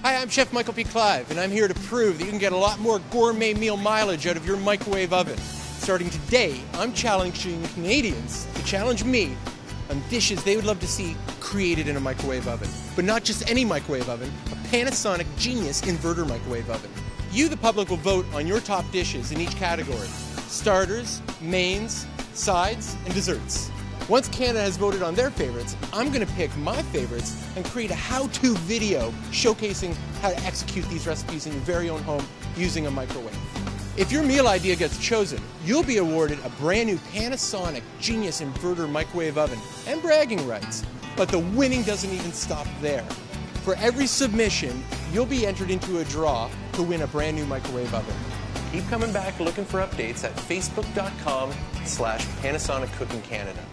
Hi, I'm Chef Michael P. Clive, and I'm here to prove that you can get a lot more gourmet meal mileage out of your microwave oven. Starting today, I'm challenging Canadians to challenge me on dishes they would love to see created in a microwave oven. But not just any microwave oven, a Panasonic Genius Inverter microwave oven. You, the public, will vote on your top dishes in each category: starters, mains, sides, and desserts. Once Canada has voted on their favorites, I'm going to pick my favorites and create a how-to video showcasing how to execute these recipes in your very own home using a microwave. If your meal idea gets chosen, you'll be awarded a brand new Panasonic Genius Inverter microwave oven and bragging rights. But the winning doesn't even stop there. For every submission, you'll be entered into a draw to win a brand new microwave oven. Keep coming back looking for updates at facebook.com/Panasonic Cooking Canada.